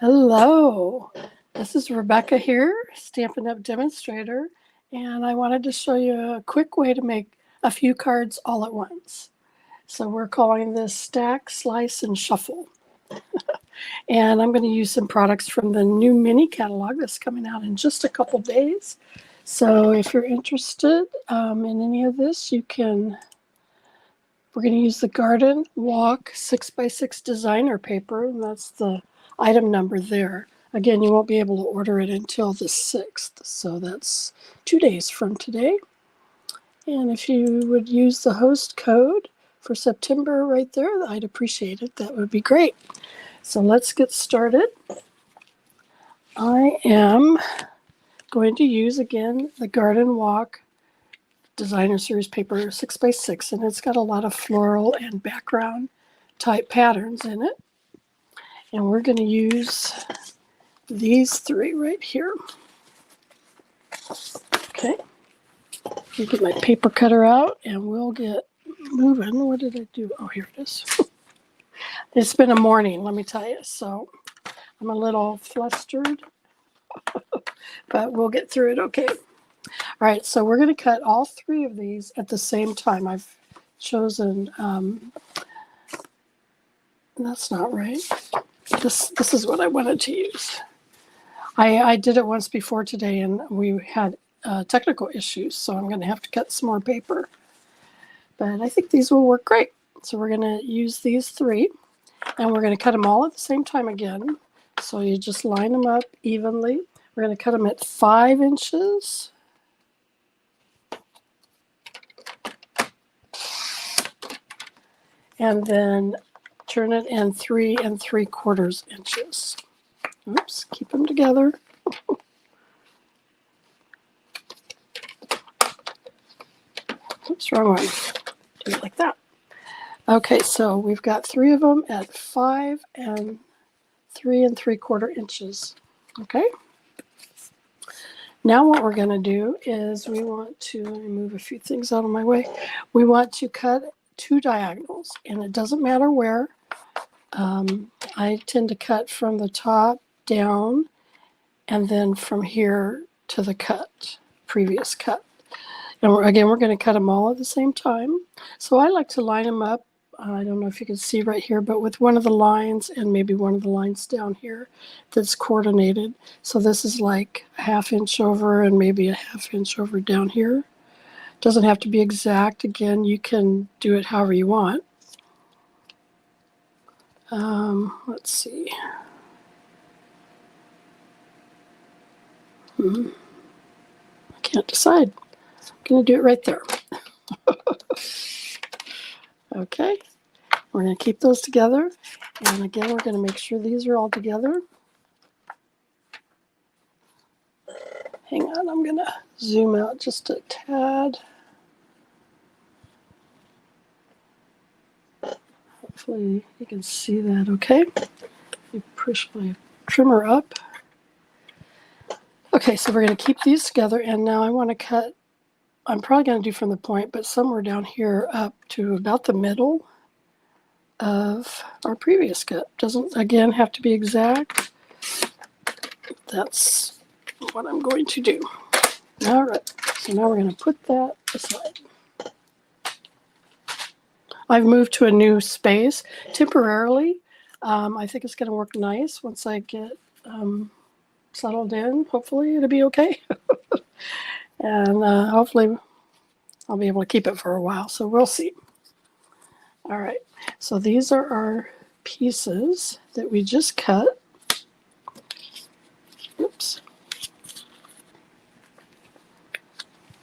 Hello, this is Rebecca here, Stampin' Up! Demonstrator, and I wanted to show you a quick way to make a few cards all at once. So we're calling this Stack, Slice, and Shuffle. And I'm going to use some products from the new mini catalog that's coming out in just a couple days. So if you're interested in any of this, we're going to use the Garden Walk 6x6 designer paper, and that's the item number there. Again, you won't be able to order it until the 6th, so that's 2 days from today. And if you would use the host code for September right there, I'd appreciate it. That would be great. So let's get started. I am going to use, again, the Garden Walk Designer Series paper 6x6, and it's got a lot of floral and background type patterns in it. And we're going to use these three right here. Okay. Let me get my paper cutter out and we'll get moving. What did I do? Oh, here it is. It's been a morning, let me tell you. So I'm a little flustered, but we'll get through it okay. All right, so we're going to cut all three of these at the same time. I've chosen, that's not right. This is what I wanted to use. I did it once before today and we had technical issues, so I'm going to have to cut some more paper. But I think these will work great. So we're going to use these three and we're going to cut them all at the same time again. So you just line them up evenly. We're going to cut them at 5 inches. And then turn it in 3 3/4 inches. Oops, keep them together. Oops, wrong one. Do it like that. Okay, so we've got 3 of them at 5 and 3 3/4 inches. Okay. Now what we're going to do is we want to, let me move a few things out of my way. We want to cut 2 diagonals, and it doesn't matter where. I tend to cut from the top down and then from here to the cut, previous cut. And we're going to cut them all at the same time. So I like to line them up. I don't know if you can see right here, but with one of the lines and maybe one of the lines down here that's coordinated. So this is like a 1/2 inch over and maybe a 1/2 inch over down here. Doesn't have to be exact. Again, you can do it however you want. Let's see. I can't decide. I'm going to do it right there. Okay. We're going to keep those together. And again, we're going to make sure these are all together. Hang on, I'm going to zoom out just a tad. Hopefully you can see that okay. You push my trimmer up. Okay, so we're going to keep these together, and now I want to cut, I'm probably going to do from the point, but somewhere down here up to about the middle of our previous cut. Doesn't, again, have to be exact. That's what I'm going to do. All right, so now we're going to put that aside. I've moved to a new space temporarily. I think it's going to work nice once I get settled in. Hopefully it'll be okay. And hopefully I'll be able to keep it for a while, so we'll see. All right, so these are our pieces that we just cut. Oops.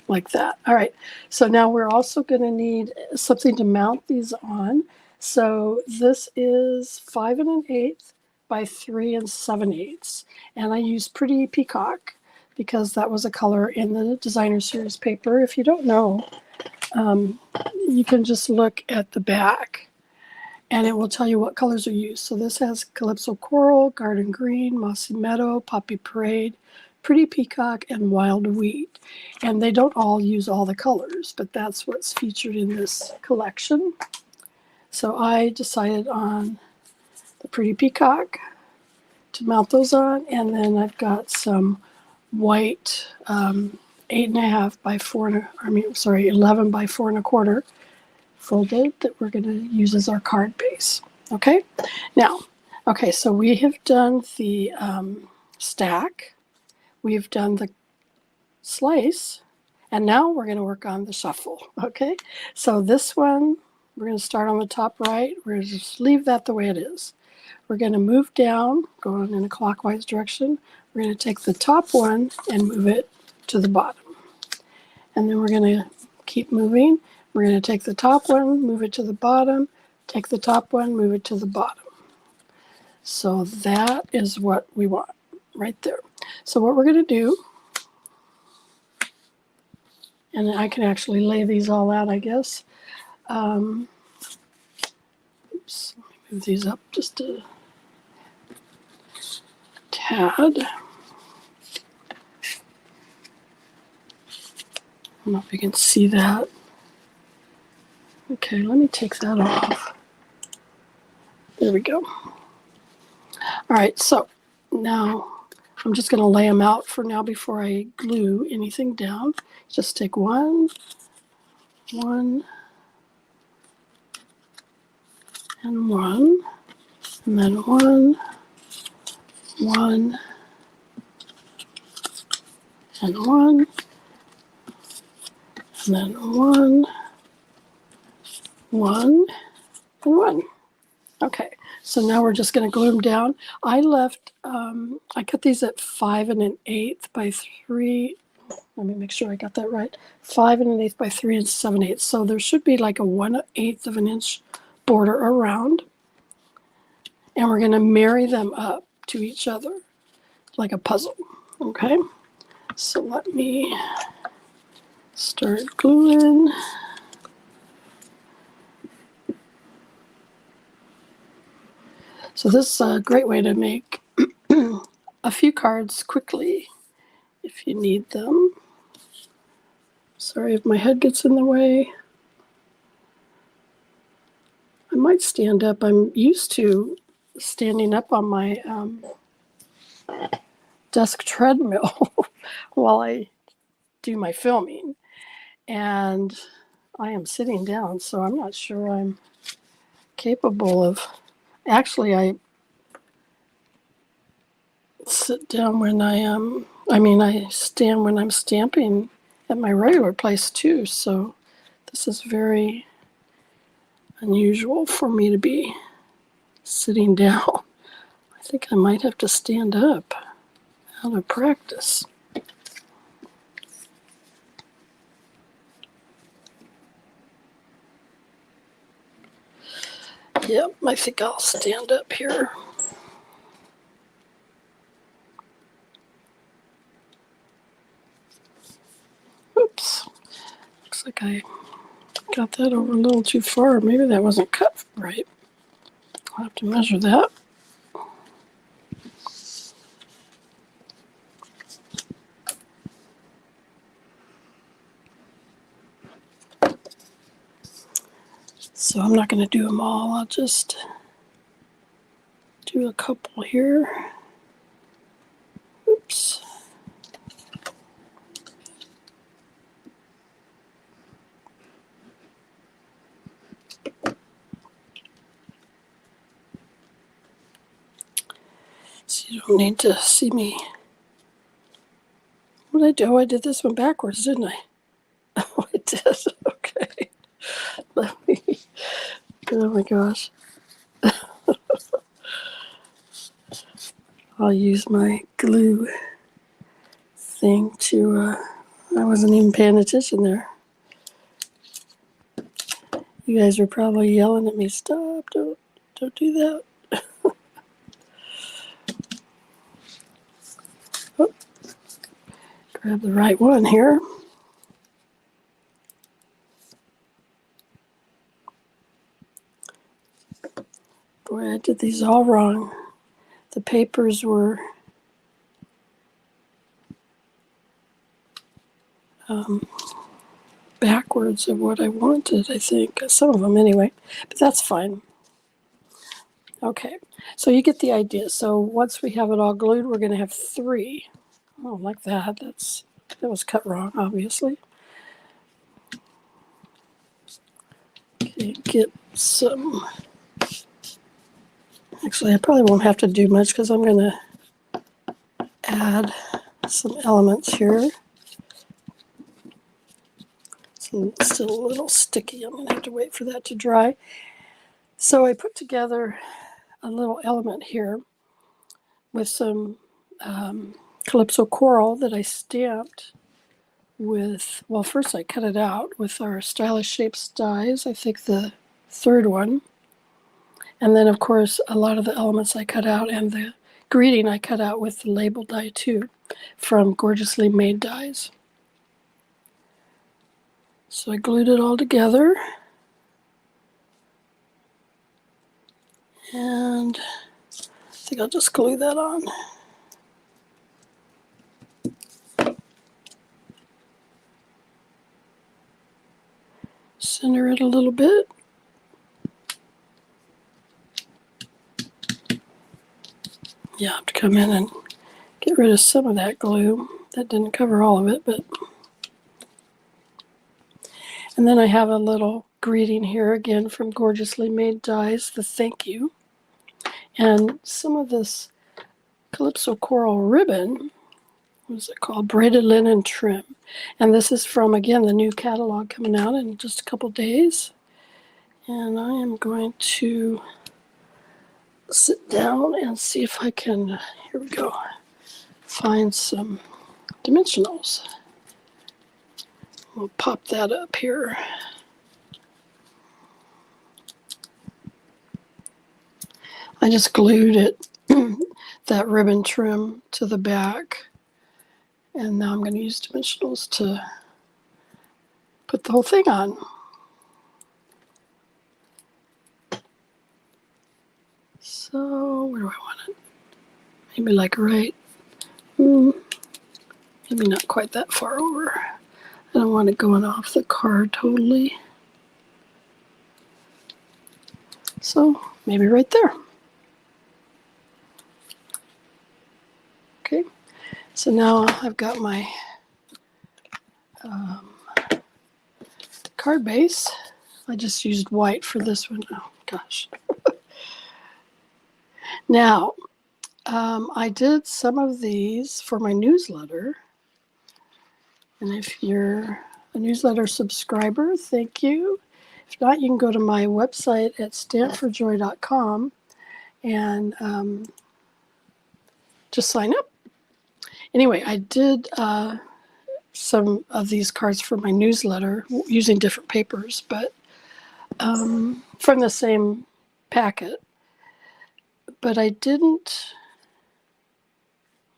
Like that. All right, so now we're also going to need something to mount these on. So this is 5 1/8 by 3 7/8, and I use Pretty Peacock because that was a color in the Designer Series paper. If you don't know, you can just look at the back and it will tell you what colors are used. So this has Calypso Coral, Garden Green, Mossy Meadow, Poppy Parade, Pretty Peacock, and Wild Wheat. And they don't all use all the colors, but that's what's featured in this collection. So I decided on the Pretty Peacock to mount those on. And then I've got some white 8.5 by 11 by 4.25 folded that we're going to use as our card base. Okay, now, okay, so we have done the stack, we've done the slice, and now we're going to work on the shuffle. Okay, so this one, we're going to start on the top right. We're going to just leave that the way it is. We're going to move down, going in a clockwise direction. We're going to take the top one and move it to the bottom. And then we're going to keep moving. We're going to take the top one, move it to the bottom, take the top one, move it to the bottom. So that is what we want right there. So what we're going to do, and I can actually lay these all out, I guess. Oops, let me move these up just a tad. I don't know if you can see that. Okay, let me take that off. There we go. All right, so now I'm just going to lay them out for now before I glue anything down. Just take one, and one, and then one, and one, and then one, and one. Okay, so now we're just going to glue them down. I left, I cut these at 5 1/8 by 3. Let me make sure I got that right. 5 1/8 by 3 7/8. So there should be like a 1/8 of an inch border around. And we're going to marry them up to each other like a puzzle. Okay, so let me start gluing. So this is a great way to make a few cards quickly if you need them. Sorry if my head gets in the way. I might stand up. I'm used to standing up on my desk treadmill while I do my filming. And I am sitting down, so I'm not sure I'm capable of. Actually, I sit down when I stand when I'm stamping at my regular place too. So this is very unusual for me to be sitting down. I think I might have to stand up out of practice. Yep, I think I'll stand up here. Oops. Looks like I got that over a little too far. Maybe that wasn't cut right. I'll have to measure that. So I'm not going to do them all. I'll just do a couple here. Oops. So you don't need to see me. What did I do? Oh, I did this one backwards, didn't I? Oh, I did. Okay. Let me. Oh my gosh. I'll use my glue thing to. I wasn't even paying attention there. You guys are probably yelling at me. Stop! Don't do that. Oh, grab the right one here. Boy, I did these all wrong. The papers were backwards of what I wanted, I think. Some of them anyway, but that's fine. Okay, so you get the idea. So once we have it all glued, we're going to have 3. Oh, like that. That was cut wrong, obviously. Okay, get some. Actually, I probably won't have to do much because I'm going to add some elements here. It's still a little sticky. I'm going to have to wait for that to dry. So I put together a little element here with some Calypso coral that I stamped with, well, first I cut it out with our Stylish Shapes dies, I think the 3rd one. And then, of course, a lot of the elements I cut out, and the greeting I cut out with the label die too, from Gorgeously Made Dies. So I glued it all together. And I think I'll just glue that on. Center it a little bit. Yeah, I have to come in and get rid of some of that glue. That didn't cover all of it, but. And then I have a little greeting here again from Gorgeously Made Dies, the thank you. And some of this Calypso coral ribbon, what is it called? Braided linen trim. And this is from, again, the new catalog coming out in just a couple days. And I am going to sit down and see if I can, here we go, find some dimensionals. We'll pop that up here. I just glued it, that ribbon trim to the back. And now I'm going to use dimensionals to put the whole thing on. So where do I want it? Maybe like right, maybe not quite that far over. I don't want it going off the card totally. So maybe right there. Okay, so now I've got my card base. I just used white for this one. Oh gosh. Now, I did some of these for my newsletter. And if you're a newsletter subscriber, thank you. If not, you can go to my website at stampforjoy.com and just sign up. Anyway, I did some of these cards for my newsletter using different papers, but from the same packet. But I didn't,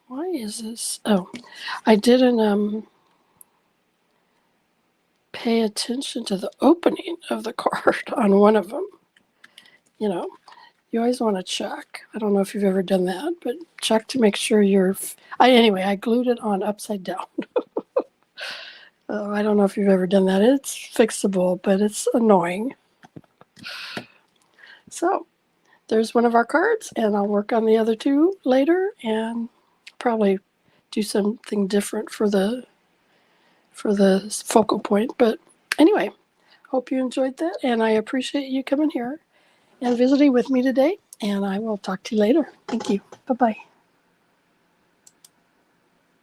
why is this? Oh, I didn't pay attention to the opening of the card on one of them. You know, you always want to check. I don't know if you've ever done that, but check to make sure you're, anyway, I glued it on upside down. I don't know if you've ever done that. It's fixable, but it's annoying. So there's one of our cards, and I'll work on the other 2 later and probably do something different for the focal point. But anyway, hope you enjoyed that, and I appreciate you coming here and visiting with me today, and I will talk to you later. Thank you. Bye-bye.